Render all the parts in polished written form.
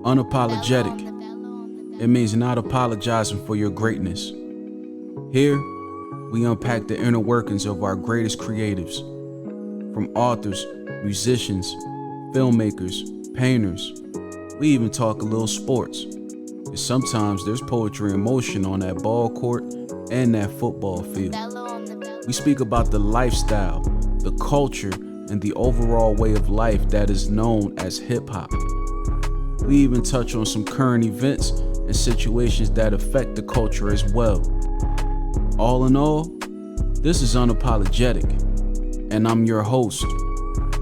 Unapologetic. It means not apologizing for your greatness. Here, we unpack the inner workings of our greatest creatives. From authors, musicians, filmmakers, painters. We even talk a little sports. And sometimes there's poetry in motion on that ball court and that football field. We speak about the lifestyle, the culture, and the overall way of life that is known as hip-hop. We even touch on some current events and situations that affect the culture as well. All in all, this is Unapologetic, and I'm your host,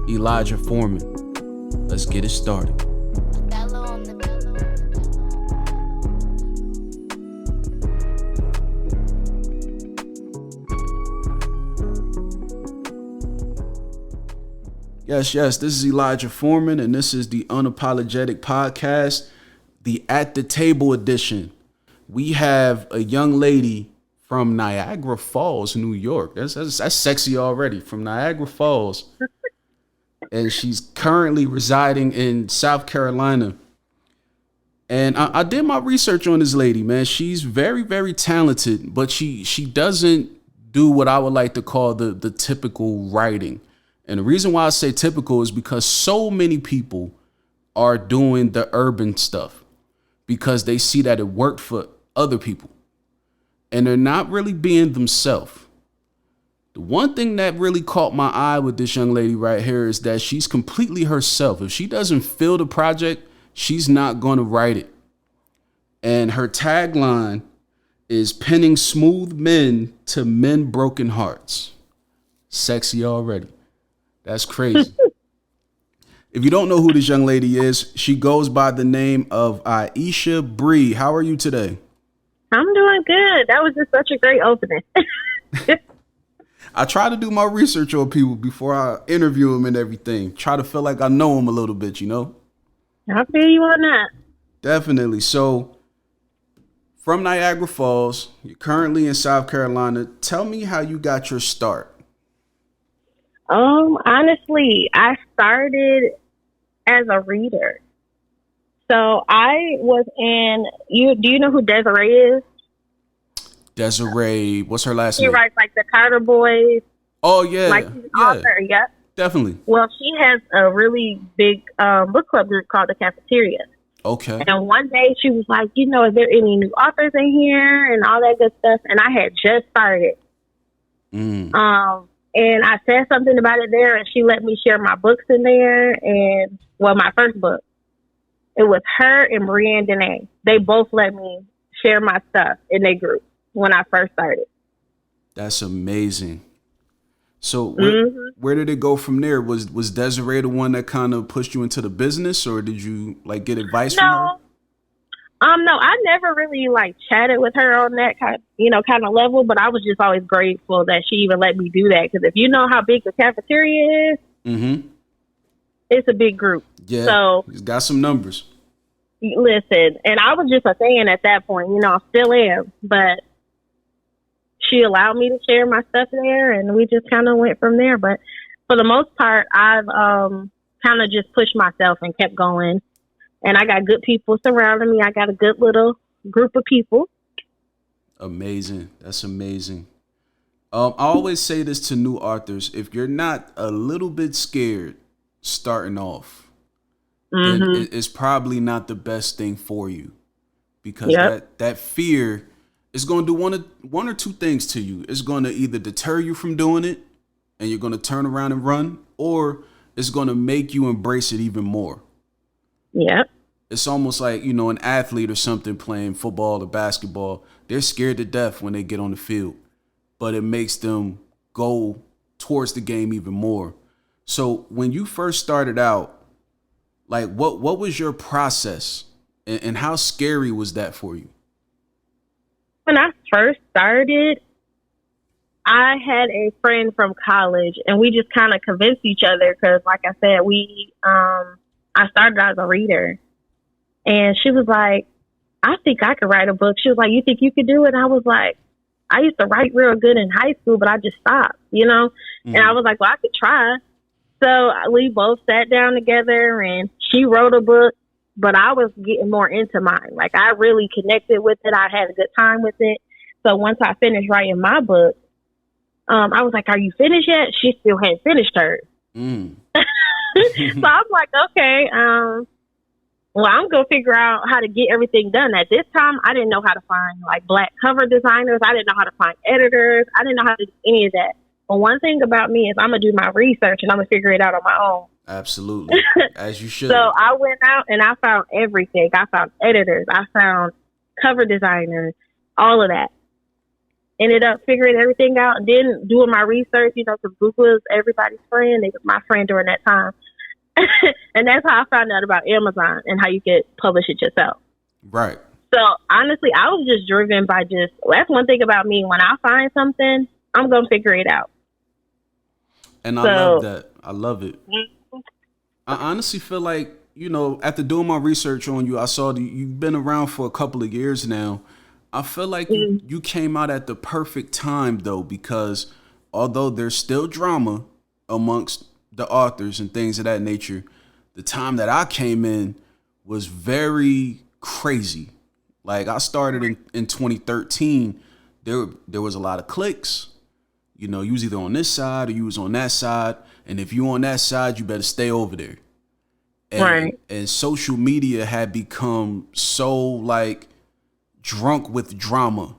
Elijah Foreman. Let's get it started. Yes, this is Elijah Foreman, and this is the Unapologetic podcast, the At the Table edition. We have a young lady from Niagara Falls, New York. That's sexy already, from Niagara Falls. And she's currently residing in South Carolina. And I did my research on this lady, man. She's very, very talented, but she doesn't do what I would like to call the typical writing. And the reason why I say typical is because so many people are doing the urban stuff because they see that it worked for other people and they're not really being themselves. The one thing that really caught my eye with this young lady right here is that she's completely herself. If she doesn't feel the project, she's not going to write it. And her tagline is penning smooth men to men broken hearts. Sexy already. That's crazy. If you don't know who this young lady is, she goes by the name of Iesha Bree. How are you today? I'm doing good. That was just such a great opening. I try to do my research on people before I interview them and everything. Try to feel like I know them a little bit, you know? I feel you on that. Definitely. So, from Niagara Falls, you're currently in South Carolina. Tell me how you got your start. Honestly, I started as a reader. So I was do you know who Desiree is? Desiree, what's her last name? She writes like the Carter Boys. Oh, yeah. Like she's an author, yep. Definitely. Well, she has a really big book club group called The Cafeteria. Okay. And one day she was like, is there any new authors in here and all that good stuff? And I had just started. And I said something about it there, and she let me share my books in there. And, my first book. It was her and Brienne Dene. They both let me share my stuff in their group when I first started. That's amazing. So where did it go from there? Was Desiree the one that kind of pushed you into the business, or did you get advice from her? No, I never really chatted with her on that kind of level, but I was just always grateful that she even let me do that. Because if you know how big the cafeteria is, it's a big group. Yeah, so it's got some numbers. Listen, and I was just a fan at that point. I still am, but she allowed me to share my stuff there, and we just kind of went from there. But for the most part, I've kind of just pushed myself and kept going. And I got good people surrounding me. I got a good little group of people. Amazing. That's amazing. I always say this to new authors. If you're not a little bit scared starting off, then it's probably not the best thing for you. Because that fear is going to do one or two things to you. It's going to either deter you from doing it and you're going to turn around and run, or it's going to make you embrace it even more. Yep. It's almost like, an athlete or something playing football or basketball. They're scared to death when they get on the field, but it makes them go towards the game even more. So when you first started out, what was your process and how scary was that for you? When I first started, I had a friend from college, and we just kind of convinced each other because, like I said, I started as a reader, and she was like, I think I could write a book. She was like, you think you could do it? And I was like, I used to write real good in high school, but I just stopped, And I was like, well, I could try. So we both sat down together, and she wrote a book but I was getting more into mine. Like, I really connected with it. I had a good time with it. So once I finished writing my book, I was like, "Are you finished yet?" She still hadn't finished hers. So I was like, "Okay, well, I'm going to figure out how to get everything done." At this time, I didn't know how to find like Black cover designers. I didn't know how to find editors. I didn't know how to do any of that. But one thing about me is I'm going to do my research and I'm going to figure it out on my own. Absolutely. As you should. So I went out and I found everything. I found editors. I found cover designers, all of that. Ended up figuring everything out and then doing my research, because Google is everybody's friend. It was my friend during that time. And that's how I found out about Amazon and how you could publish it yourself. Right. So honestly, I was just driven by that's one thing about me. When I find something, I'm going to figure it out. And I love that. I love it. I honestly feel like, after doing my research on you, I saw that you've been around for a couple of years now. I feel like you came out at the perfect time, though, because although there's still drama amongst the authors and things of that nature, the time that I came in was very crazy. Like, I started in 2013. There was a lot of cliques. You was either on this side or you was on that side. And if you on that side, you better stay over there. Right. And social media had become so, like, drunk with drama.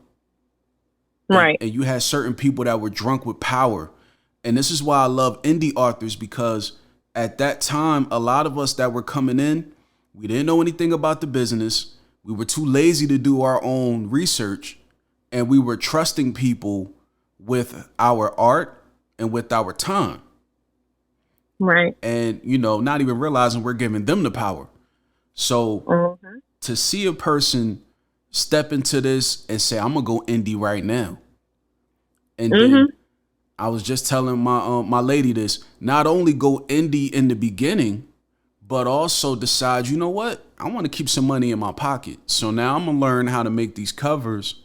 Right. And you had certain people that were drunk with power. And this is why I love indie authors, because at that time, a lot of us that were coming in, we didn't know anything about the business. We were too lazy to do our own research. And we were trusting people with our art and with our time. Right. And, not even realizing we're giving them the power. So to see a person step into this and say, "I'm going to go indie right now." And then I was just telling my lady this, not only go indie in the beginning, but also decide, you know what? I want to keep some money in my pocket. So now I'm going to learn how to make these covers,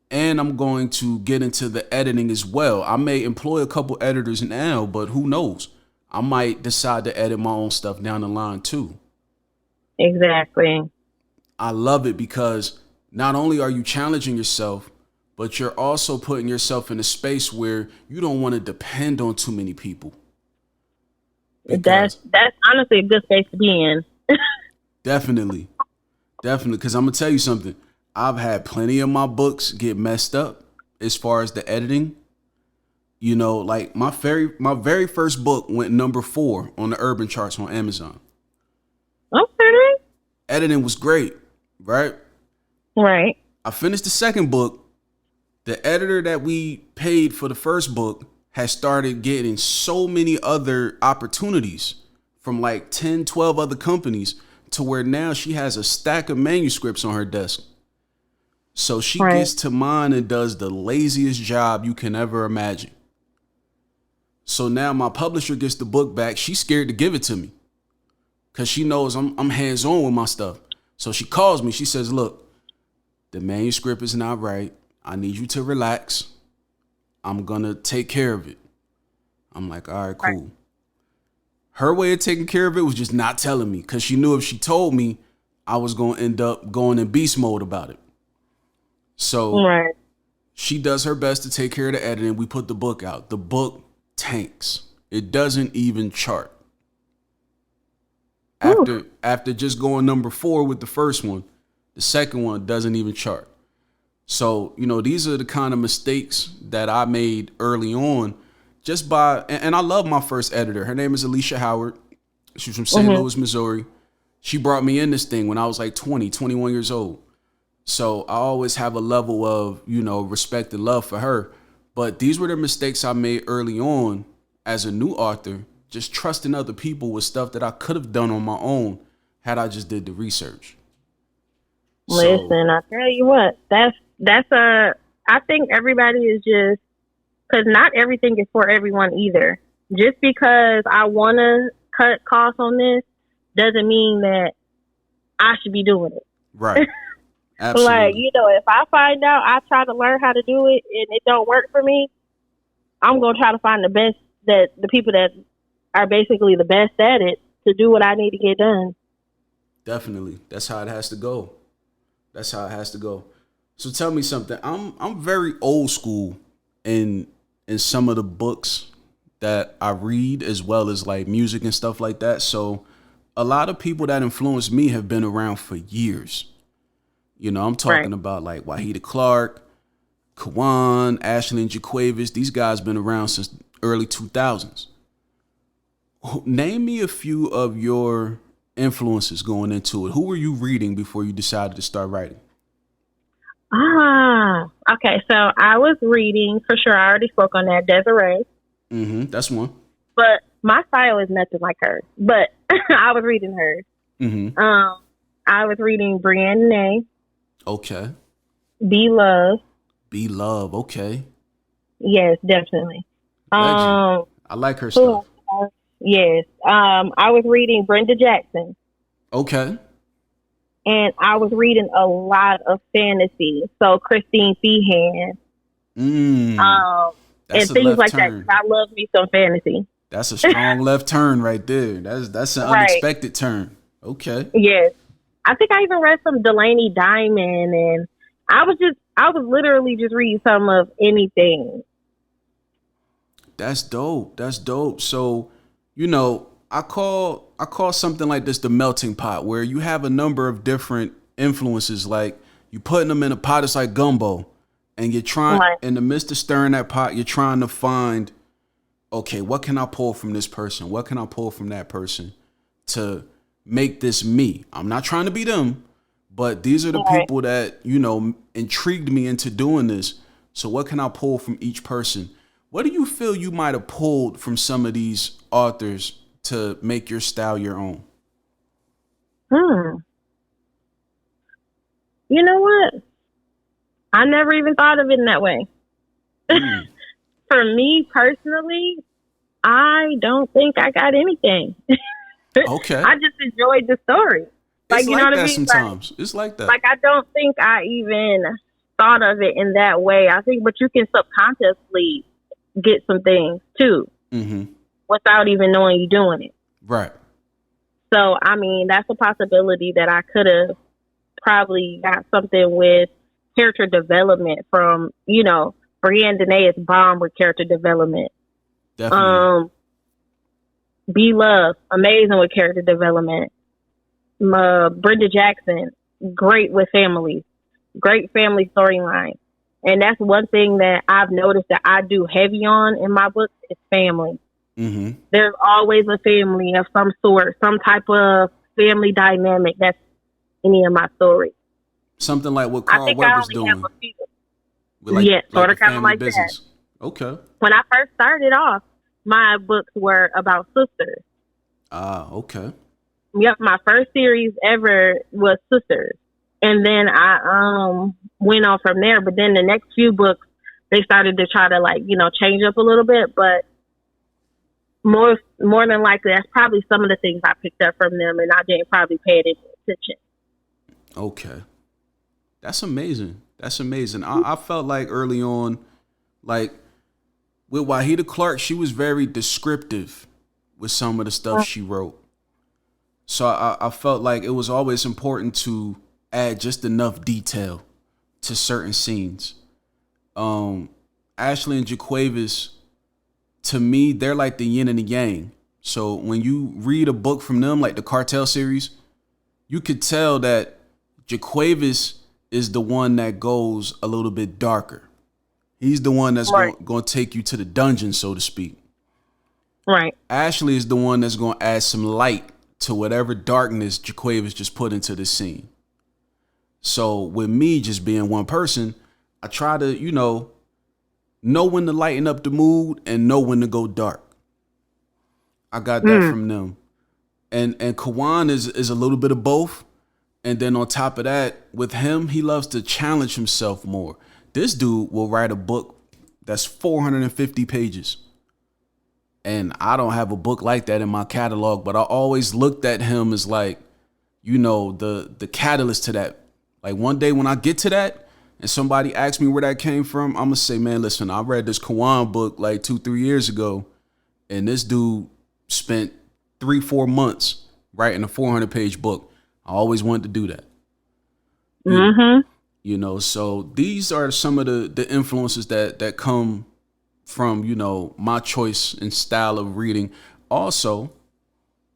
and I'm going to get into the editing as well. I may employ a couple editors now, but who knows? I might decide to edit my own stuff down the line too. Exactly. I love it because not only are you challenging yourself, but you're also putting yourself in a space where you don't want to depend on too many people. That's honestly a good space to be in. Definitely. Because I'm going to tell you something. I've had plenty of my books get messed up as far as the editing. Like my very first book went number 4 on the urban charts on Amazon. Okay. Editing was great, right? Right. I finished the second book. The editor that we paid for the first book has started getting so many other opportunities from like 10, 12 other companies to where now she has a stack of manuscripts on her desk. So she gets to mine and does the laziest job you can ever imagine. So now my publisher gets the book back. She's scared to give it to me because she knows I'm hands-on with my stuff. So she calls me. She says, "Look, the manuscript is not right. I need you to relax. I'm going to take care of it." I'm like, all right, cool. Her way of taking care of it was just not telling me, because she knew if she told me, I was going to end up going in beast mode about it. So she does her best to take care of the editing. We put the book out. The book tanks. It doesn't even chart. After just going number 4 with the first one, the second one doesn't even chart. So, these are the kind of mistakes that I made early on just by, and I love my first editor. Her name is Iesha Howard. She's from St. Louis, Missouri. She brought me in this thing when I was like 20, 21 years old. So I always have a level of, respect and love for her. But these were the mistakes I made early on as a new author, just trusting other people with stuff that I could have done on my own had I just did the research. Listen, I tell you what, I think everybody is just, because not everything is for everyone either. Just because I want to cut costs on this doesn't mean that I should be doing it. Right. Absolutely. Like, if I find out I try to learn how to do it and it don't work for me, I'm going to try to find the people that are basically the best at it to do what I need to get done. Definitely. That's how it has to go. That's how it has to go. So tell me something. I'm very old school in some of the books that I read, as well as like music and stuff like that. So a lot of people that influenced me have been around for years. You know, I'm talking Right. about like Wahida Clark, Kawan, Ashley and Jaquavis. These guys been around since early 2000s. Name me a few of your influences going into it. Who were you reading before you decided to start writing? Okay. So I was reading for sure. I already spoke on that, Desiree, That's one. but my style is nothing like hers. But I was reading hers. Mm-hmm. I was reading Brienne, Okay. Be Love. Be Love. Okay. Yes, definitely. Legend. Um, I like her who stuff. else? Yes. I was reading Brenda Jackson, Okay. and I was reading a lot of fantasy. So Christine Feehan, um, That's and a things left like that. 'Cause turn. I love me some fantasy. That's a strong left turn right there. That's an Right. unexpected turn. Okay. Yes. I think I even read some Delaney Diamond, and I was literally just reading some of anything. That's dope. That's dope. So, you know, I call something like this the melting pot, where you have a number of different influences. Like you putting them in a pot, it's like gumbo, and you're trying Right. in the midst of stirring that pot, you're trying to find, okay, what can I pull from this person? What can I pull from that person to make this me? I'm not trying to be them, but these are the Right. people that, you know, intrigued me into doing this. So what can I pull from each person? What do you feel you might have pulled from some of these authors to make your style your own? Hmm. You know what? I never even thought of it in that way. Mm, For me personally, I don't think I got anything. okay. I just enjoyed the story. Like, It's you know like what I that mean? sometimes. It's like that. Like I don't think I even thought of it in that way. I think, but you can subconsciously get some things too Mm-hmm. without even knowing you're doing it. Right. So, I mean, that's a possibility that I could have probably got something with character development from, you know, Brienne Dene is bomb with character development. Definitely. Be Love, amazing with character development. Brenda Jackson, great with families, great family storyline. And that's one thing that I've noticed that I do heavy on in my books is family. Mm-hmm. There's always a family of some sort, some type of family dynamic that's in any of my stories. Something like what I Carl think I Weber's only have doing a few. with like Yes, like sort the of kind of family like that. business. Okay. When I first started off, my books were about sisters. Okay. Yep, my first series ever was sisters. And then I went on from there. But then the next few books, they started to try to like, you know, change up a little bit. But more than likely, that's probably some of the things I picked up from them, and I didn't probably pay any attention. Okay. That's amazing. That's amazing. I felt like early on, like with Wahida Clark, she was very descriptive with some of the stuff she wrote. So I felt like it was always important to add just enough detail to certain scenes. Ashley and Jaquavis, to me, they're like the yin and the yang. So when you read a book from them, like the Cartel series, you could tell that Jaquavis is the one that goes a little bit darker. He's the one that's Right. going to take you to the dungeon, so to speak. Right. Ashley is the one that's going to add some light to whatever darkness Jaquavis just put into the scene. So with me just being one person, I try to, know when to lighten up the mood and know when to go dark. I got that from them. And Kawan is a little bit of both. And then on top of that, with him, he loves to challenge himself more. This dude will write a book that's 450 pages. And I don't have a book like that in my catalog, but I always looked at him as like, the catalyst to that. Like one day when I get to that and somebody asks me where that came from, I'm gonna say, man, listen, I read this Kawan book like 2-3 years ago, and this dude spent 3-4 months writing a 400-page book. I always wanted to do that. Mm-hmm. You know, so these are some of the influences that come from, you know, my choice and style of reading. Also,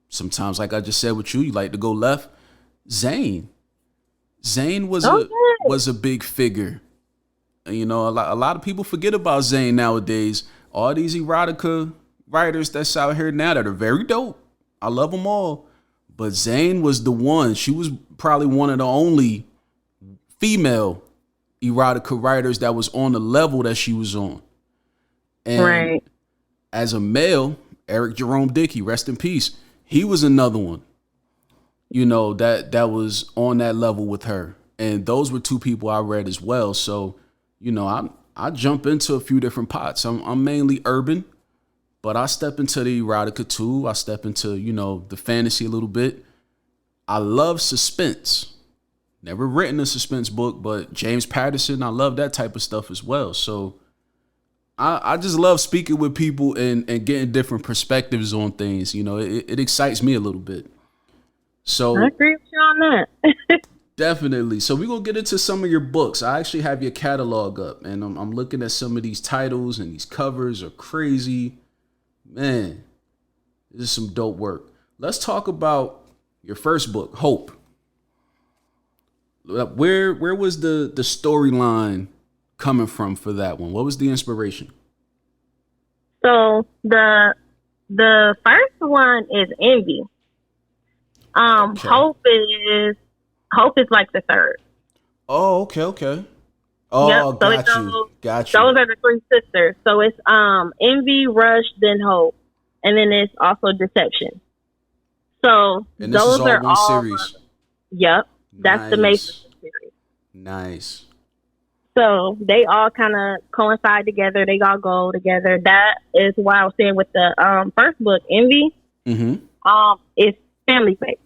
sometimes, like I just said with you like to go left. Zane. Zane Okay. was a big figure. You know, a lot of people forget about Zane nowadays. All these erotica writers that's out here now that are very dope. I love them all. But Zane was the one. She was probably one of the only female erotica writers that was on the level that she was on. And Right. as a male, Eric Jerome Dickey, rest in peace, he was another one, you know, that was on that level with her. And those were two people I read as well. So, you know, I jump into a few different pots. I'm mainly urban, but I step into the erotica too. I step into, you know, the fantasy a little bit. I love suspense. Never written a suspense book, but James Patterson, I love that type of stuff as well. So I just love speaking with people and getting different perspectives on things. You know, it excites me a little bit. I So agree with you on that. definitely. So we're going to get into some of your books. I actually have your catalog up, and I'm looking at some of these titles, and these covers are crazy. Man, this is some dope work. Let's talk about your first book, Hope. Where was the storyline coming from for that one? What was the inspiration? So the first one is Envy. Okay. Hope is like the third. Oh, okay. Yep. Oh, So it got you. goes. Got Those you. are the three sisters. So it's Envy, Rush, then Hope, and then it's also Deception. So And this is those all are one all. series. Yep. That's the Mason Nice. series. Nice. So they all kind of coincide together. They all go together. That is why I was saying with the first book, Envy, Mm-hmm. it's family based.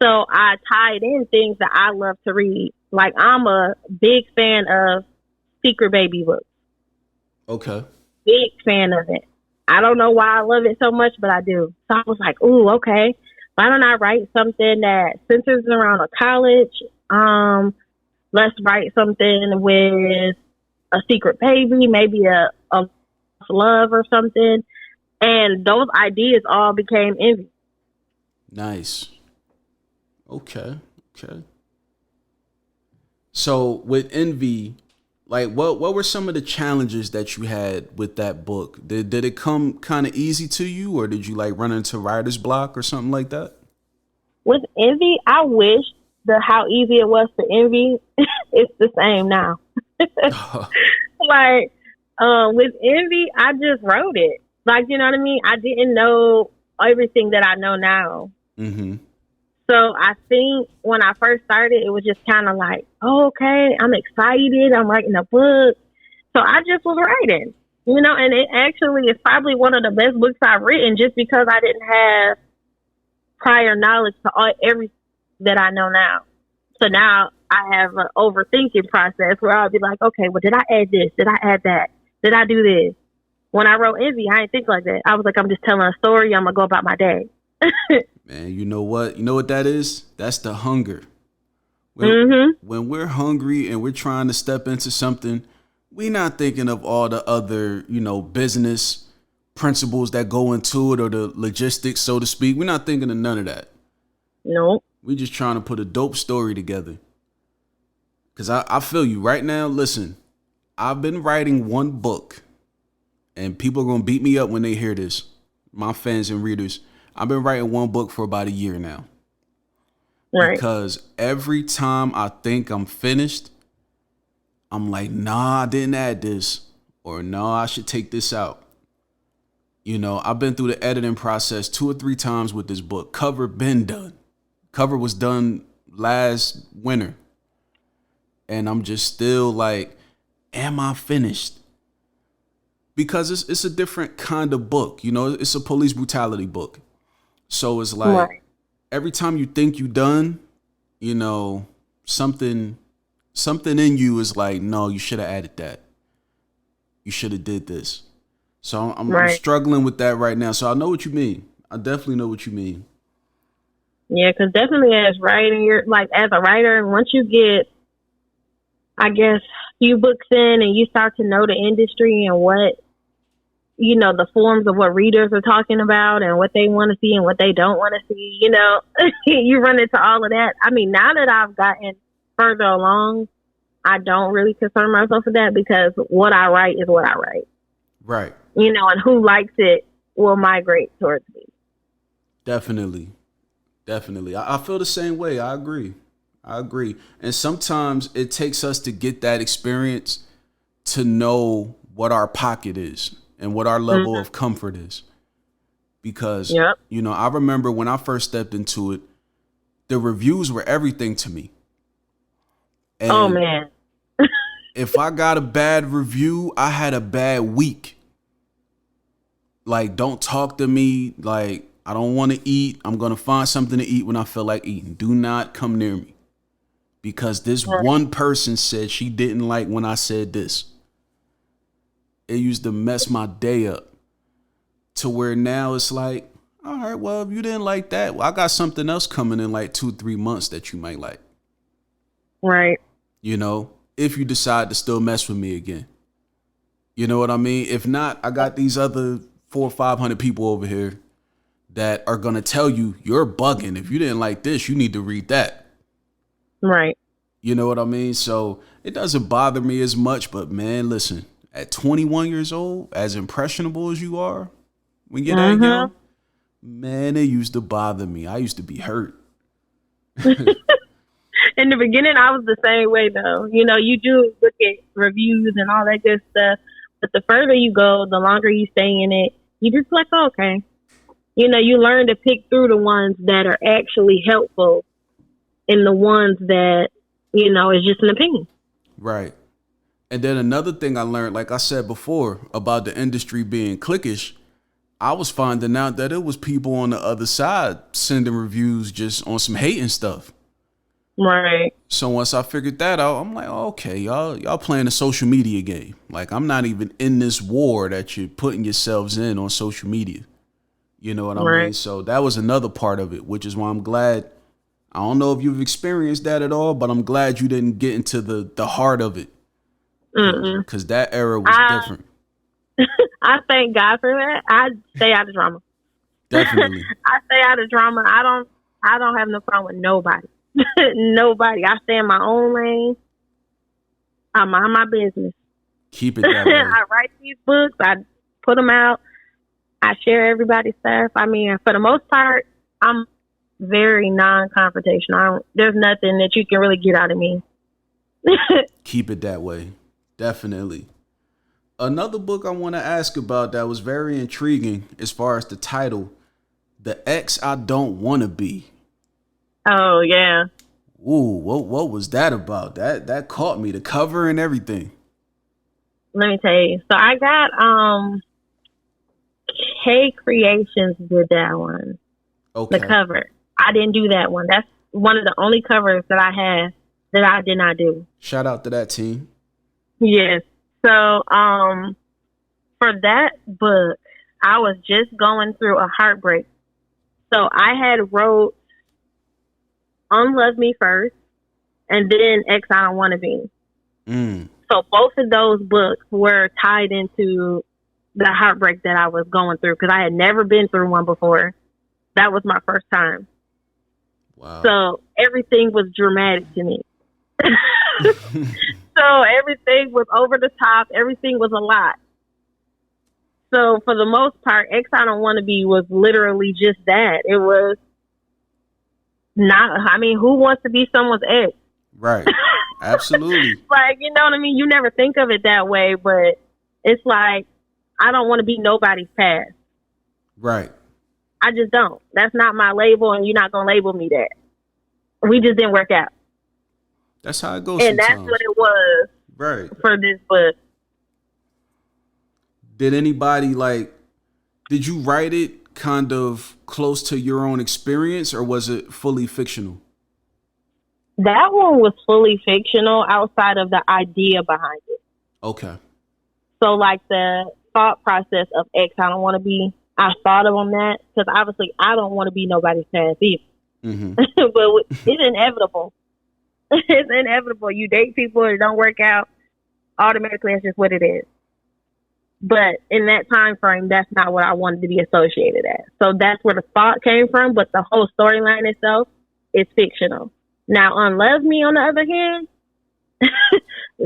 So I tied in things that I love to read. Like I'm a big fan of Secret Baby books. Okay. Big fan of it. I don't know why I love it so much, but I do. So I was like, ooh, okay. Why don't I write something that centers around a college? Let's write something with a secret baby, maybe a love or something. And those ideas all became Envy. Nice. Okay. So with Envy, like what were some of the challenges that you had with that book? Did it come kind of easy to you, or did you like run into writer's block or something like that? With Envy, I wish how easy it was to envy. It's the same now. Like with Envy, I just wrote it. Like, you know what I mean? I didn't know everything that I know now. Mm-hmm. So I think when I first started, it was just kind of like, oh, okay, I'm excited. I'm writing a book. So I just was writing, you know, and it actually is probably one of the best books I've written just because I didn't have prior knowledge to everything that I know now. So now I have an overthinking process where I'll be like, okay, well, did I add this? Did I add that? Did I do this? When I wrote Envy, I didn't think like that. I was like, I'm just telling a story. I'm going to go about my day. Man, you know what? You know what that is? That's the hunger. When we're hungry and we're trying to step into something, we're not thinking of all the other, you know, business principles that go into it or the logistics, so to speak. We're not thinking of none of that. Nope. We're just trying to put a dope story together. Because I feel you right now. Listen, I've been writing one book, and people are going to beat me up when they hear this. My fans and readers. I've been writing one book for about a year now. Right. Because every time I think I'm finished, I'm like, nah, I didn't add this. Or no, I should take this out. You know, I've been through the editing process 2 or 3 times with this book. Cover been done. Cover was done last winter. And I'm just still like, am I finished? Because it's a different kind of book. You know, it's a police brutality book. So it's like every time you think you done, you know, something in you is like, no, you should have added that. You should have did this. So I'm struggling with that right now. So I know what you mean. I definitely know what you mean. Yeah, because definitely as writing, you're like as a writer, once you get, I guess, few books in and you start to know the industry and what, the forms of what readers are talking about and what they want to see and what they don't want to see, you run into all of that. I mean, now that I've gotten further along, I don't really concern myself with that because what I write is what I write. Right. And who likes it will migrate towards me. Definitely. I feel the same way. I agree. And sometimes it takes us to get that experience to know what our pocket is and what our level of comfort is. Because, I remember when I first stepped into it, the reviews were everything to me. And oh, man. if I got a bad review, I had a bad week. Like, don't talk to me. Like, I don't want to eat. I'm going to find something to eat when I feel like eating. Do not come near me. Because this one person said she didn't like when I said this. It used to mess my day up. To where now it's like, all right, well, if you didn't like that, well, I got something else coming in like 2-3 months that you might like. Right. If you decide to still mess with me again. You know what I mean? If not, I got these other 400 or 500 people over here that are going to tell you you're bugging. If you didn't like this, you need to read that. Right. You know what I mean? So it doesn't bother me as much, but man, listen, at 21 years old, as impressionable as you are, when you're that young, man, it used to bother me. I used to be hurt. In the beginning, I was the same way, though. You do look at reviews and all that good stuff. But the further you go, the longer you stay in it, you just like, oh, okay. You learn to pick through the ones that are actually helpful and the ones that, is just an opinion. Right. And then another thing I learned, like I said before, about the industry being cliquish, I was finding out that it was people on the other side sending reviews just on some hating stuff. Right. So once I figured that out, I'm like, oh, okay, y'all playing a social media game. Like, I'm not even in this war that you're putting yourselves in on social media. You know what I mean? So that was another part of it, which is why I'm glad. I don't know if you've experienced that at all, but I'm glad you didn't get into the heart of it. Because that era was different. I thank God for that. I stay out of drama. Definitely. I stay out of drama. I don't have no problem with nobody. Nobody. I stay in my own lane. I mind my business. Keep it that way. I write these books. I put them out. I share everybody's stuff. I mean, for the most part, I'm very non-confrontational. There's nothing that you can really get out of me. Keep it that way. Definitely. Another book I want to ask about that was very intriguing as far as the title, The Ex I Don't Want to Be. Oh, yeah. Ooh, what was that about? That caught me, the cover and everything. Let me tell you. So I got K Creations did that one. Okay. The cover. I didn't do that one. That's one of the only covers that I have that I did not do. Shout out to that team. Yes. So for that book, I was just going through a heartbreak. So I had wrote Unlove Me first, and then X I Don't Want to Be. So both of those books were tied into the heartbreak that I was going through because I had never been through one before. That was my first time. Wow. So everything was dramatic to me. So everything was over the top. Everything was a lot. So for the most part, X I Don't Want to Be was literally just that. It was not, I mean, who wants to be someone's ex? Right. Absolutely. Like, you know what I mean? You never think of it that way, but it's like, I don't want to be nobody's past. Right. I just don't. That's not my label, and you're not going to label me that. We just didn't work out. That's how it goes. And sometimes. That's what it was. Right. For this book. Did anybody did you write it kind of close to your own experience, or was it fully fictional? That one was fully fictional outside of the idea behind it. Okay. So like the thought process of X I Don't Want to Be, I thought of on that because obviously I don't want to be nobody's past either. Mm-hmm. But it's inevitable. It's inevitable. You date people, it don't work out. Automatically, that's just what it is. But in that time frame, that's not what I wanted to be associated as. So that's where the thought came from. But the whole storyline itself is fictional. Now, Unlove Me, on the other hand,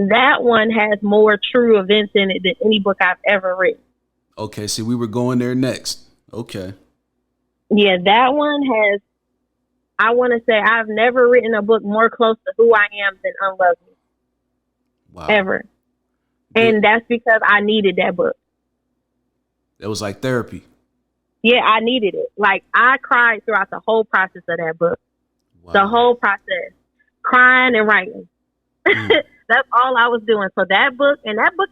that one has more true events in it than any book I've ever written. Okay, see, we were going there next. Okay. Yeah, that one has, I want to say, I've never written a book more close to who I am than Unlove Me. Wow. Ever. And that's because I needed that book. It was like therapy. Yeah, I needed it. Like, I cried throughout the whole process of that book. Wow. The whole process. Crying and writing. That's all I was doing. So that book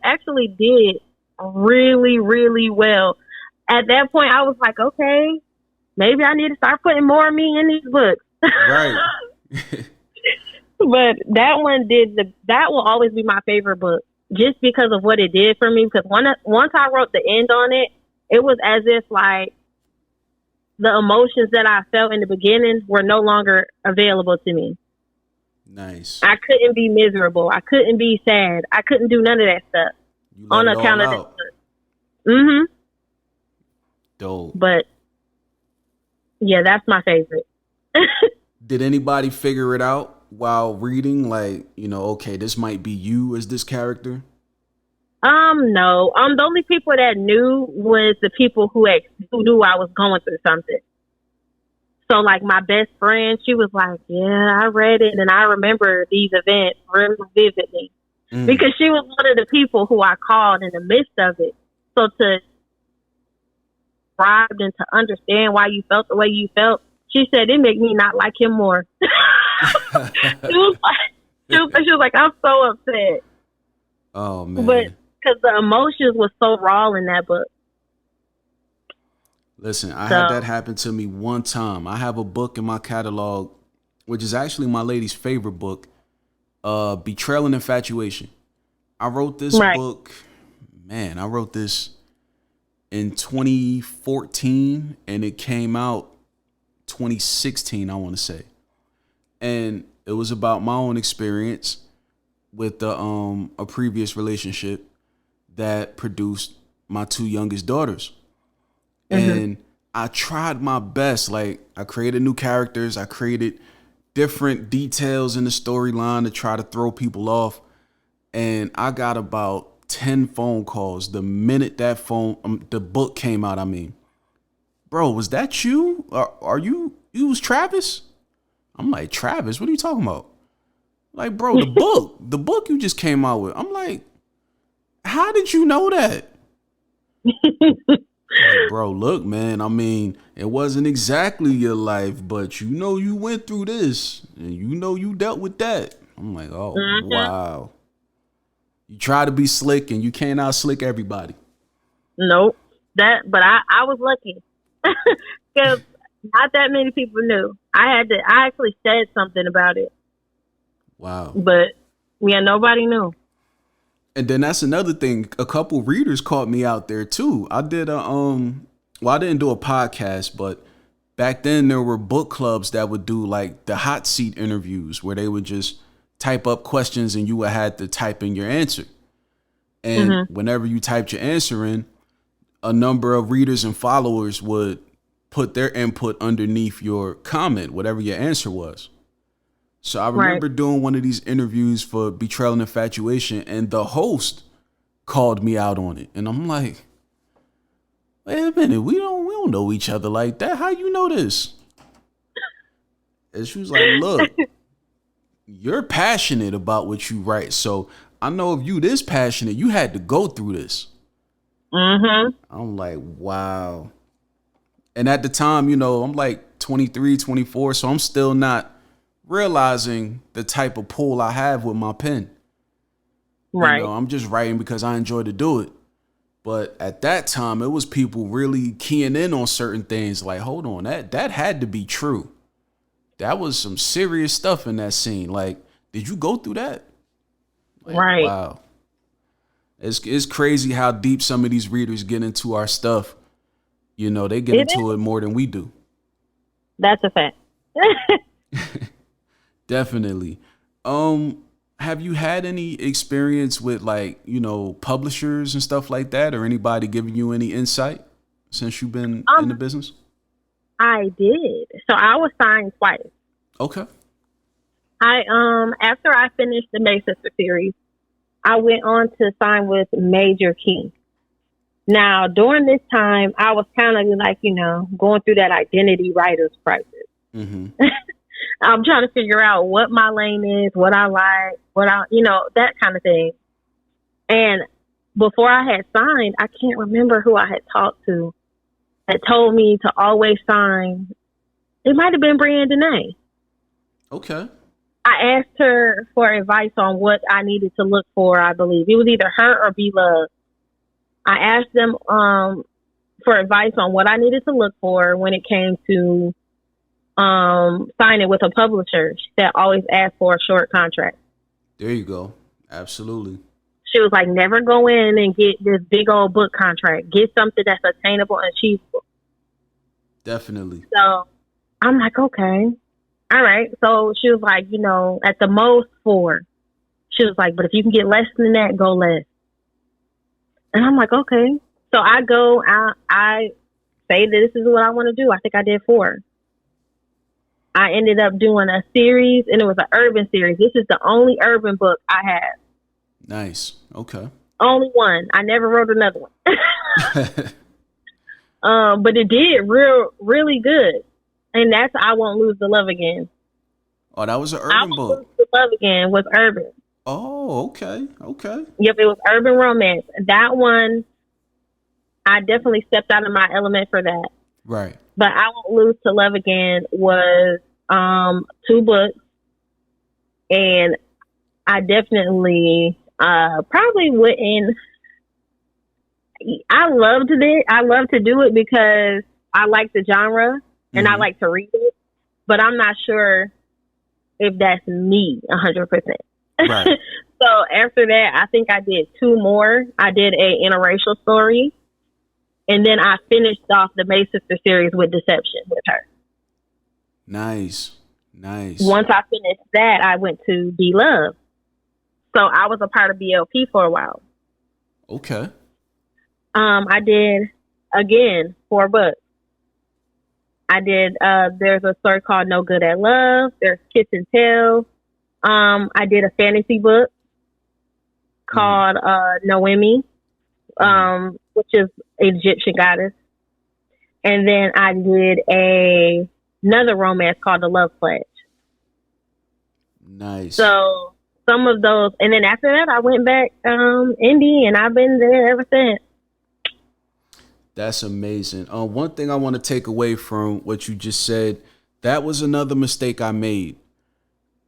actually did really, really well. At that point, I was like, okay, maybe I need to start putting more of me in these books. Right. But that will always be my favorite book, just because of what it did for me. Because once I wrote the end on it, it was as if like the emotions that I felt in the beginning were no longer available to me. Nice. I couldn't be miserable. I couldn't be sad. I couldn't do none of that stuff on account of that. Mm-hmm. Dope. But yeah, that's my favorite. Did anybody figure it out while reading? Like, okay, this might be you as this character? No. The only people that knew was the people who knew I was going through something. So, like, my best friend, she was like, yeah, I read it, and I remember these events really vividly. Because she was one of the people who I called in the midst of it. So, to describe and to understand why you felt the way you felt, she said, it made me not like him more. she was like, I'm so upset. Oh, man. But because the emotions were so raw in that book. Listen, I had that happen to me one time. I have a book in my catalog, which is actually my lady's favorite book, Betrayal and Infatuation. I wrote this book, man, I wrote this in 2014, and it came out 2016, I want to say. And it was about my own experience with a previous relationship that produced my two youngest daughters. And I tried my best. Like, I created new characters. I created different details in the storyline to try to throw people off. And I got about 10 phone calls the minute that the book came out. I mean, bro, was that you? Are you was Travis? I'm like, Travis, what are you talking about? Like, bro, the book you just came out with. I'm like, how did you know that? Like, bro, look, man, I mean, it wasn't exactly your life, but you went through this and you dealt with that. I'm like, oh, wow. You try to be slick and you can't out slick everybody. Nope. But I was lucky because not that many people knew. I actually said something about it. Wow. But yeah, nobody knew. And then that's another thing. A couple readers caught me out there too. I did I didn't do a podcast, but back then there were book clubs that would do like the hot seat interviews where they would just type up questions and you would have to type in your answer. And whenever you typed your answer in, a number of readers and followers would put their input underneath your comment, whatever your answer was. So I remember doing one of these interviews for Betrayal and Infatuation, and the host called me out on it. And I'm like, wait a minute, we don't know each other like that. How you know this? And she was like, look, you're passionate about what you write. So I know if you this passionate, you had to go through this. I'm like, wow. And at the time, I'm like 23, 24, so I'm still not realizing the type of pull I have with my pen. Right. I'm just writing because I enjoy to do it. But at that time, it was people really keying in on certain things. Like, hold on, that had to be true. That was some serious stuff in that scene. Like, did you go through that? Like, right. Wow. It's crazy how deep some of these readers get into our stuff. They get into it more than we do. That's a fact. Definitely. Have you had any experience with like, publishers and stuff like that, or anybody giving you any insight since you've been in the Um, business? I did. So I was signed twice. Okay. I after I finished the May Sister series, I went on to sign with Major Key. Now during this time, I was kind of like going through that identity writer's crisis. Mm-hmm. I'm trying to figure out what my lane is, what I like, that kind of thing. And before I had signed, I can't remember who I had talked to that told me to always sign. It might have been Brianne Dene. Okay. I asked her for advice on what I needed to look for. I believe it was either her or Be Love. I asked them for advice on what I needed to look for when it came to signing with a publisher that always asked for a short contract. There you go. Absolutely. She was like, never go in and get this big old book contract. Get something that's attainable and achievable. Definitely. So I'm like, okay. All right. So she was like, at the most 4. She was like, but if you can get less than that, go less. And I'm like, okay. So I go out, I say that this is what I want to do. I think I did 4. I ended up doing a series, and it was an urban series. This is the only urban book I have. Nice. Okay. Only one. I never wrote another one. But it did really good. And that's I Won't Lose the Love Again. Oh, that was an I urban Won't book. Lose the Love Again was urban. Oh, okay. Okay. Yep, it was urban romance. That one, I definitely stepped out of my element for that. Right. But I Won't Lose to Love Again was 2 books. And I definitely probably wouldn't. I loved it. I love to do it because I like the genre and I like to read it. But I'm not sure if that's me 100%. Right. So after that, I think I did 2 more. I did a interracial story. And then I finished off the May Sister series with Deception with her. Nice. Nice. Once I finished that, I went to Be Love. So I was a part of BLP for a while. Okay. I did, again, 4 books. I did, there's a story called No Good at Love. There's Kiss and Tell. I did a fantasy book called Noemi, which is Egyptian goddess. And then I did another romance called The Love Pledge. Nice. So some of those, and then after that, I went back indie, and I've been there ever since. That's amazing. One thing I want to take away from what you just said, that was another mistake I made.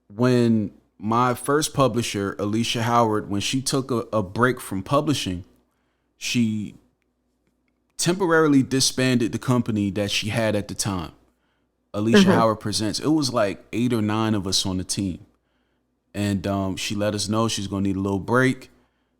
When my first publisher, Iesha Howard, when she took a break from publishing, she temporarily disbanded the company that she had at the time. Iesha Howard Presents. It was like 8 or 9 of us on the team. And she let us know she's going to need a little break.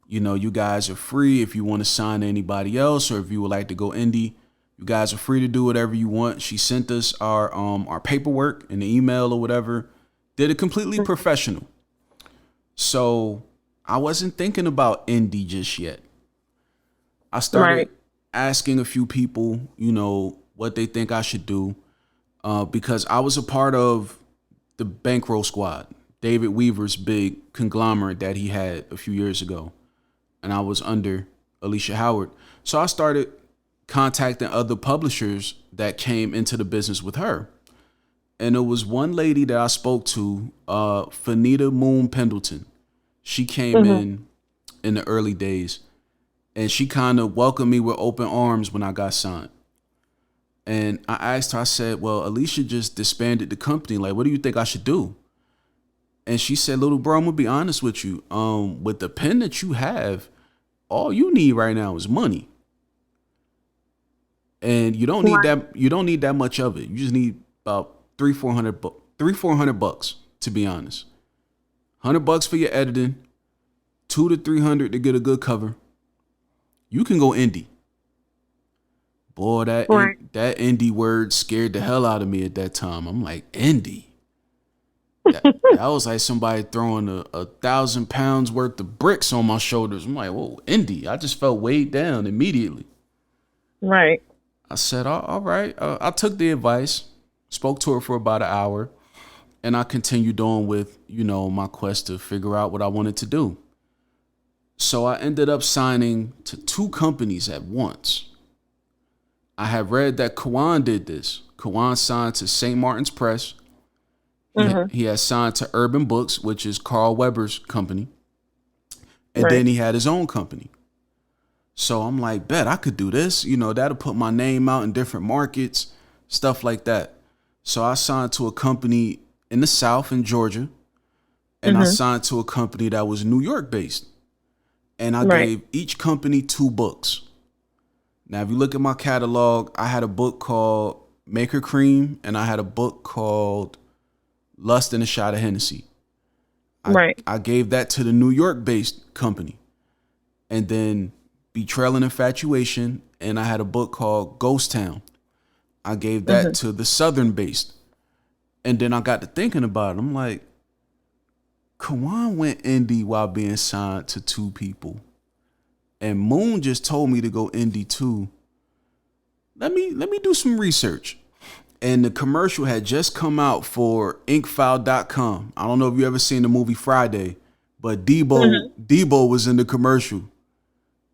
You guys are free if you want to sign to anybody else, or if you would like to go indie, you guys are free to do whatever you want. She sent us our paperwork in the email or whatever. Did it completely professional. So I wasn't thinking about indie just yet. I started asking a few people, what they think I should do, because I was a part of the Bankroll Squad, David Weaver's big conglomerate that he had a few years ago. And I was under Iesha Howard. So I started contacting other publishers that came into the business with her. And it was one lady that I spoke to, Fanita Moon Pendleton. She came in the early days, and she kind of welcomed me with open arms when I got signed. And I asked her, I said, well, Iesha just disbanded the company. Like, what do you think I should do? And she said, little bro, I'm going to be honest with you. With the pen that you have, all you need right now is money. And you don't need that. You don't need that much of it. You just need about $300-400 bucks, to be honest. $100 for your editing, $200 to $300 to get a good cover. You can go indie. Boy, Right. that indie word scared the hell out of me at that time. I'm like, indie. That was like somebody throwing a 1,000 pounds worth of bricks on my shoulders. I'm like, whoa, indie. I just felt weighed down immediately. Right. I said, all right. I took the advice, spoke to her for about an hour, and I continued on with, my quest to figure out what I wanted to do. So I ended up signing to 2 companies at once. I had read that Kawan did this. Kawan signed to St. Martin's Press. He has signed to Urban Books, which is Carl Weber's company. And then he had his own company. So I'm like, bet I could do this. That'll put my name out in different markets, stuff like that. So I signed to a company in the South in Georgia. And I signed to a company that was New York based. And I gave each company 2 books. Now, if you look at my catalog, I had a book called Maker Cream, and I had a book called Lust and a Shot of Hennessy. I gave that to the New York-based company. And then Betrayal and Infatuation, and I had a book called Ghost Town. I gave that to the Southern-based. And then I got to thinking about it. I'm like, Kawan went indie while being signed to 2 people. And Moon just told me to go indie too. Let me do some research. And the commercial had just come out for inkfile.com. I don't know if you ever seen the movie Friday, but Debo was in the commercial.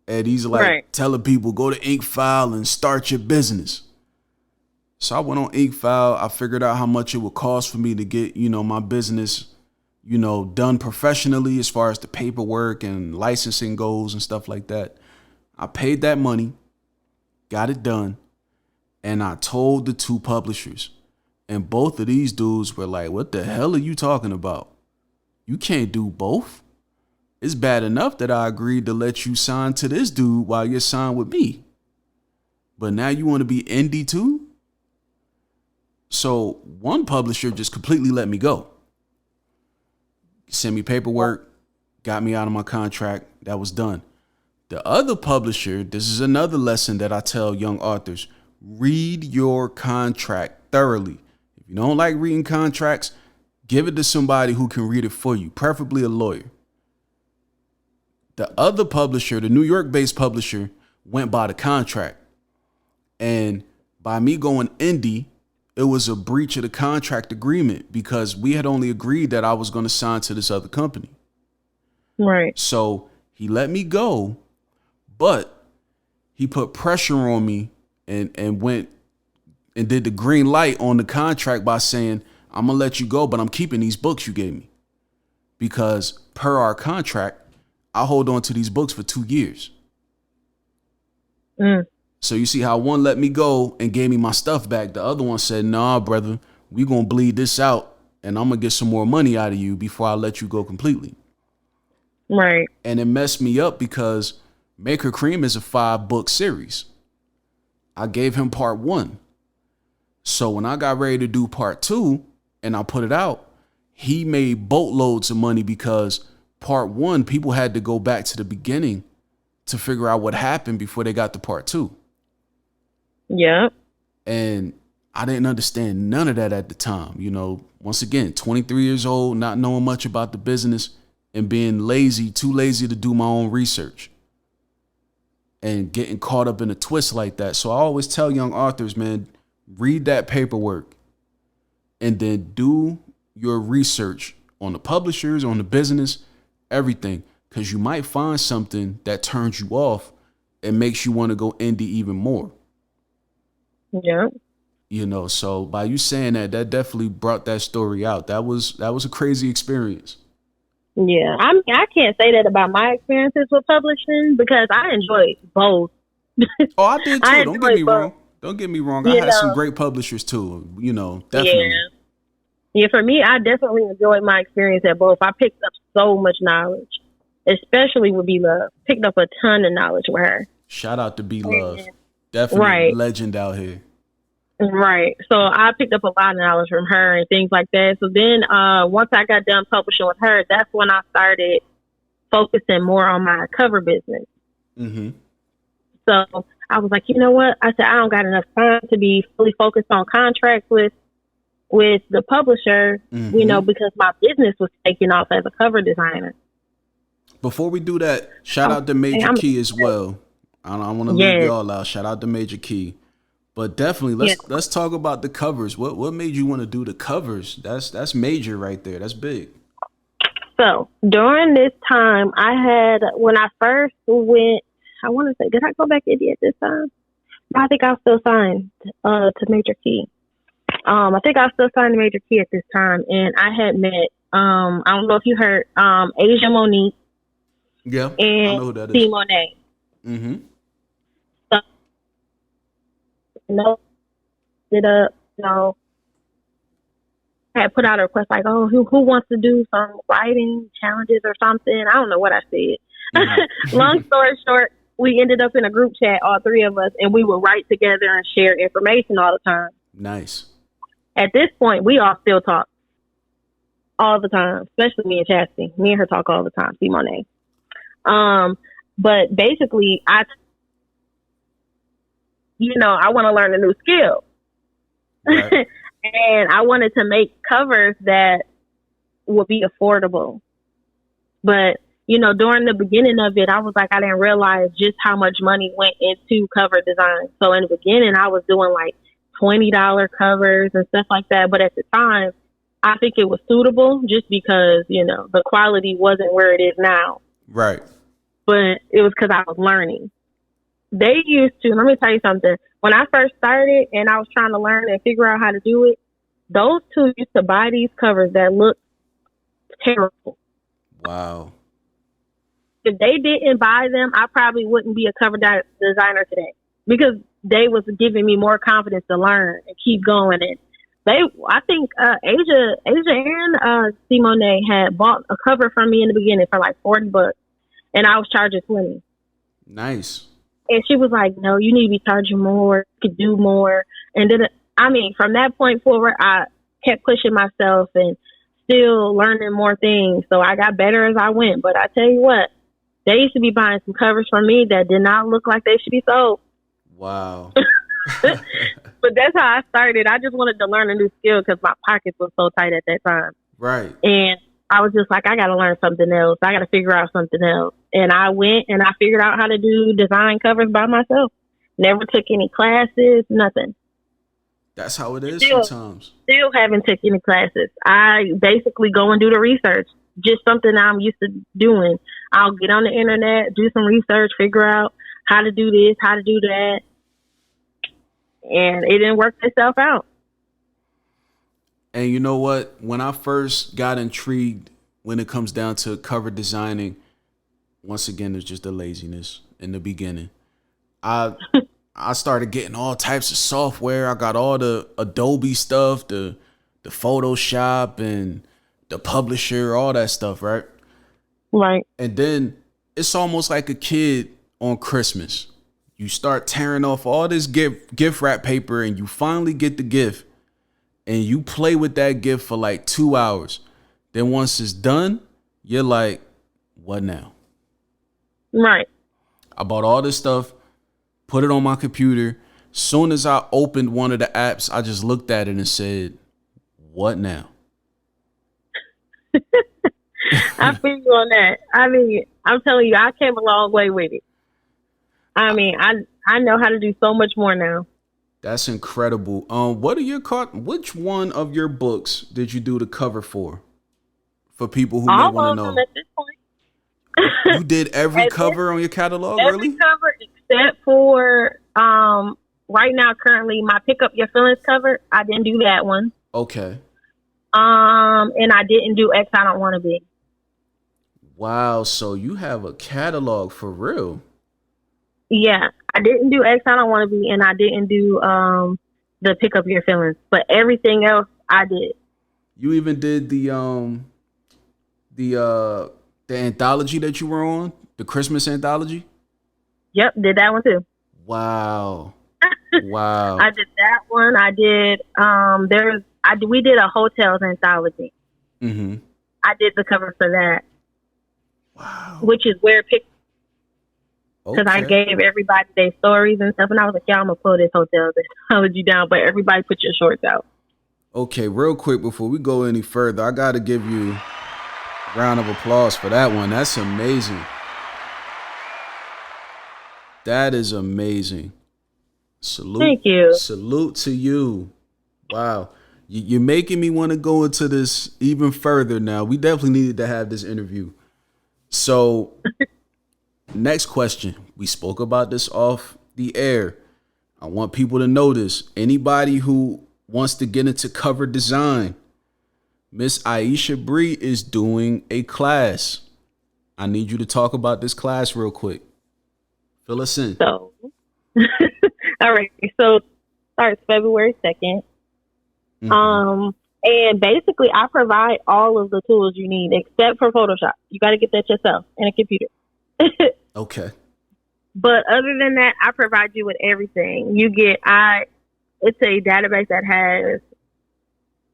And he's like telling people, go to Inkfile and start your business. So I went on Inkfile. I figured out how much it would cost for me to get, my business, done professionally as far as the paperwork and licensing goes and stuff like that. I paid that money, got it done. And I told the 2 publishers, and both of these dudes were like, what the hell are you talking about? You can't do both. It's bad enough that I agreed to let you sign to this dude while you're signed with me. But now you want to be indie too? So one publisher just completely let me go. Sent me paperwork, got me out of my contract. That was done. The other publisher, this is another lesson that I tell young authors. Read your contract thoroughly. If you don't like reading contracts, give it to somebody who can read it for you, preferably a lawyer. The other publisher, the New York-based publisher, went by the contract. And by me going indie, it was a breach of the contract agreement because we had only agreed that I was going to sign to this other company. Right. So he let me go, but he put pressure on me and went and did the green light on the contract by saying, I'm going to let you go, but I'm keeping these books you gave me. Because per our contract, I hold on to these books for 2 years. So you see how one let me go and gave me my stuff back. The other one said, nah, brother, we going to bleed this out and I'm going to get some more money out of you before I let you go completely. Right. And it messed me up because Maker Cream is a 5-book series. I gave him part 1. So when I got ready to do part 2 and I put it out, he made boatloads of money because part 1, people had to go back to the beginning to figure out what happened before they got to part 2. Yeah. And I didn't understand none of that at the time. Once again, 23 years old, not knowing much about the business and being too lazy to do my own research and getting caught up in a twist like that. So I always tell young authors, man, read that paperwork and then do your research on the publishers, on the business, everything. Because you might find something that turns you off and makes you want to go indie even more. Yeah. So by you saying that definitely brought that story out. That was a crazy experience. Yeah. I can't say that about my experiences with publishing because I enjoyed both. Oh, I did too. Don't get me wrong. Don't get me wrong. I had some great publishers too. Definitely. Yeah, for me, I definitely enjoyed my experience at both. I picked up so much knowledge, especially with B Love. Picked up a ton of knowledge with her. Shout out to B Love. Definitely legend out here. Right. So I picked up a lot of knowledge from her and things like that. So then once I got done publishing with her, that's when I started focusing more on my cover business. So I was like, you know what? I said, I don't got enough time to be fully focused on contracts with the publisher, because my business was taking off as a cover designer. Before we do that, shout out to Major Key as well. I don't want to leave y'all out. Shout out to Major Key. But definitely, let's talk about the covers. What made you want to do the covers? That's major right there. That's big. So during this time, when I first went, I want to say, did I go back to India at this time? No, I think I was still signed to Major Key. I think I was still signed to Major Key at this time, and I had met, I don't know if you heard, Iesha Monique. Yeah, and I know who that is. Monet. Mm-hmm. So, I had put out a request like, oh, who wants to do some writing challenges or something? I don't know what I said. Mm-hmm. Long story short, we ended up in a group chat, all three of us, and we would write together and share information all the time. Nice. At this point, we all still talk all the time, especially me and Chastity. Me and her talk all the time, Monet. But basically, I want to learn a new skill. Right. And I wanted to make covers that would be affordable. But, during the beginning of it, I was like, I didn't realize just how much money went into cover design. So in the beginning, I was doing like $20 covers and stuff like that. But at the time, I think it was suitable just because, the quality wasn't where it is now. Right. But it was because I was learning. They used to, let me tell you something. When I first started and I was trying to learn and figure out how to do it, those two used to buy these covers that looked terrible. Wow. If they didn't buy them, I probably wouldn't be a cover designer today because they was giving me more confidence to learn and keep going. And I think Iesha and Monet had bought a cover from me in the beginning for like $40, and I was charging $20. Nice. And she was like, no, you need to be charging more. You could do more. And then, from that point forward, I kept pushing myself and still learning more things. So I got better as I went. But I tell you what, they used to be buying some covers from me that did not look like they should be sold. Wow. But that's how I started. I just wanted to learn a new skill because my pockets were so tight at that time. Right. And I was just like, I got to learn something else. I got to figure out something else. And I went and I figured out how to do design covers by myself. Never took any classes, nothing. That's how it is sometimes. Still haven't taken any classes. I basically go and do the research. Just something I'm used to doing. I'll get on the internet, do some research, figure out how to do this, how to do that. And it didn't work itself out. And you know what? When I first got intrigued when it comes down to cover designing, once again, it's just the laziness in the beginning. I started getting all types of software. I got all the Adobe stuff, the Photoshop and the publisher, all that stuff, right? Right. And then it's almost like a kid on Christmas. You start tearing off all this gift wrap paper and you finally get the gift. And you play with that gift for like 2 hours. Then once it's done, you're like, what now? Right. I bought all this stuff, put it on my computer. Soon as I opened one of the apps, I just looked at it and said, what now? I feel you on that. I'm telling you, I came a long way with it. I know how to do so much more now. That's incredible. Which one of your books did you do the cover for? For people who may want to know. At this point. You did every cover on your catalog, really? Every cover except for right now, currently my Pick Up Your Feelings cover. I didn't do that one. Okay. And I didn't do X I Don't Want to Be. Wow, so you have a catalog for real. Yeah, I didn't do X I Don't Want to Be, and I didn't do the Pick Up Your Feelings, but everything else I did. You even did the anthology that you were on, the Christmas anthology? Yep, did that one too. Wow. Wow. I did that one. I did we did a hotels anthology. Mm-hmm. I did the cover for that. Wow. Which is where because I Okay. gave everybody their stories and stuff, and I was like, "Yeah, I'm gonna pull this hotel technology down, but everybody put your shorts out." Okay, real quick before we go any further, I gotta give you a round of applause for that one. That's amazing. That is amazing. Salute, Thank you. salute to you. Wow. You're making me want to go into this even further now. We definitely needed to have this interview. So, next question. We spoke about this off the air. I want people to know this. Anybody who wants to get into cover design, Miss Iesha Bree is doing a class. I need you to talk about this class real quick. Fill us in. So, all right. So, starts February 2nd. Mm-hmm. And basically, I provide all of the tools you need except for Photoshop. You got to get that yourself and a computer. Okay. But other than that, I provide you with everything. It's a database that has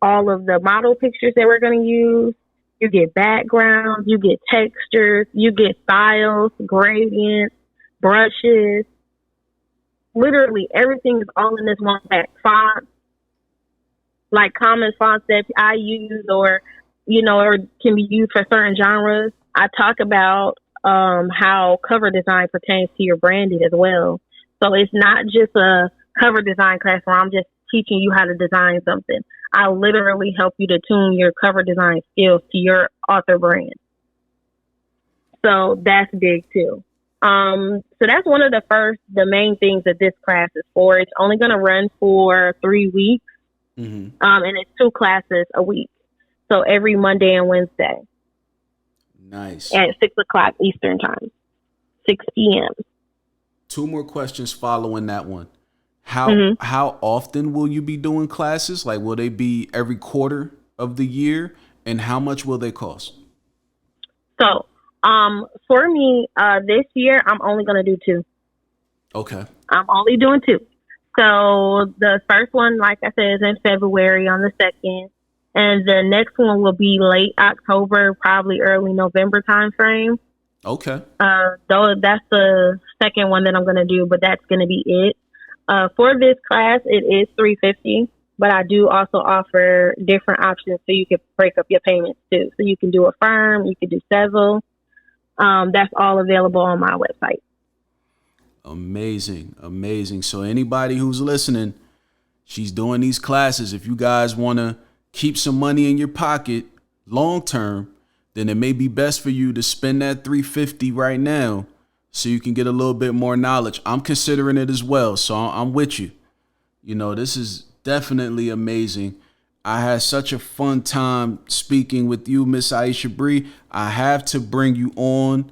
all of the model pictures that we're going to use. You get backgrounds, you get textures, you get styles, gradients, brushes. Literally everything is all in this one pack. Fonts, like common fonts that I use or can be used for certain genres. I talk about how cover design pertains to your branding as well. So it's not just a cover design class where I'm just teaching you how to design something. I literally help you to tune your cover design skills to your author brand. So that's big too. So that's one of the main things that this class is for. It's only going to run for 3 weeks. Mm-hmm. And it's 2 classes a week. So every Monday and Wednesday. Nice. At 6:00 Eastern time, 6 p.m. 2 more questions following that one. How often will you be doing classes? Like, will they be every quarter of the year? And how much will they cost? So, for me, this year I'm only gonna do 2. Okay. I'm only doing 2. So the first one, like I said, is in February on the 2nd, and the next one will be late October, probably early November time frame. Okay. Though that's the second one that I'm gonna do, but that's gonna be it. For this class, it is $350, but I do also offer different options so you can break up your payments too. So you can do a firm, you can do several. That's all available on my website. Amazing. Amazing. So anybody who's listening, she's doing these classes. If you guys want to keep some money in your pocket long term, then it may be best for you to spend that $350 right now so you can get a little bit more knowledge. I'm considering it as well, so I'm with you. This is definitely amazing. I had such a fun time speaking with you, Miss Iesha Bree. I have to bring you on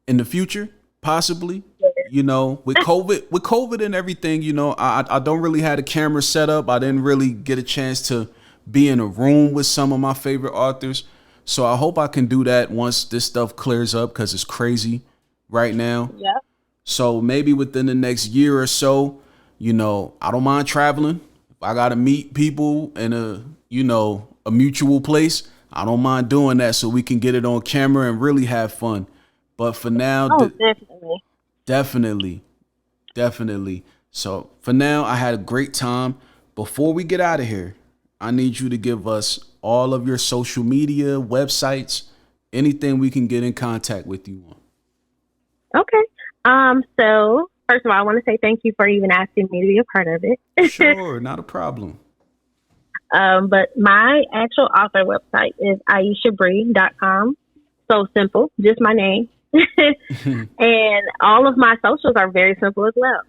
in the future, possibly. With COVID and everything, I don't really have a camera set up. I didn't really get a chance to be in a room with some of my favorite authors. So I hope I can do that once this stuff clears up, because it's crazy right now. Yeah. So maybe within the next year or so, I don't mind traveling. If I got to meet people in a mutual place, I don't mind doing that so we can get it on camera and really have fun. But for now, Definitely. Definitely. So for now, I had a great time. Before we get out of here, I need you to give us all of your social media, websites, anything we can get in contact with you on. Okay. So first of all, I want to say thank you for even asking me to be a part of it. Sure, not a problem. But my actual author website is IeshaBree.com. So simple, just my name. And all of my socials are very simple as well.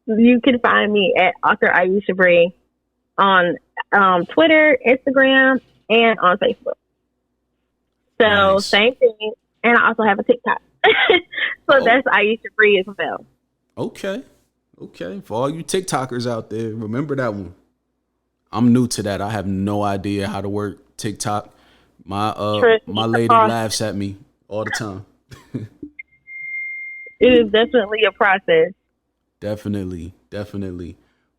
You can find me at author Iesha Bree on Twitter, Instagram, and on Facebook. So Nice. Same thing. And I also have a TikTok. So that's Iesha Bree as well. Okay. For all you TikTokers out there, remember that one. I'm new to that. I have no idea how to work TikTok. My lady laughs at me all the time. It is definitely a process. Definitely.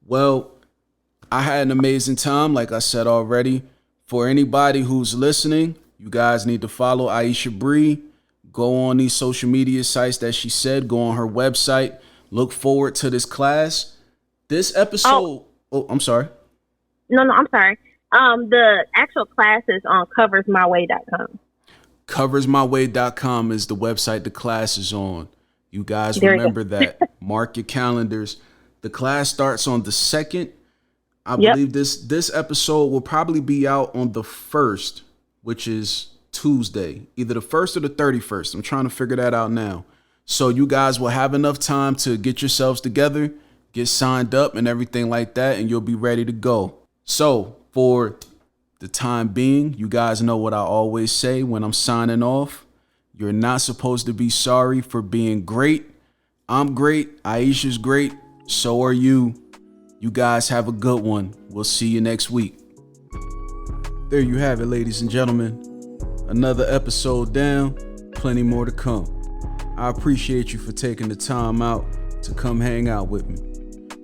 Well, I had an amazing time, like I said already. For anybody who's listening, you guys need to follow Iesha Bree. Go on these social media sites that she said. Go on her website. Look forward to this class. This episode. Oh, I'm sorry. No, I'm sorry. The actual class is on coversmyway.com. Coversmyway.com is the website the class is on. You guys remember that. Mark your calendars. The class starts on the 2nd. I believe this episode will probably be out on the 1st, which is Tuesday, either the 1st or the 31st. I'm trying to figure that out now. So you guys will have enough time to get yourselves together, get signed up and everything like that, and you'll be ready to go. So for the time being, you guys know what I always say when I'm signing off. You're not supposed to be sorry for being great. I'm great. Iesha's great. So are you. You guys have a good one. We'll see you next week. There you have it, ladies and gentlemen. Another episode down, plenty more to come. I appreciate you for taking the time out to come hang out with me.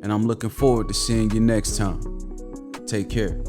And I'm looking forward to seeing you next time. Take care.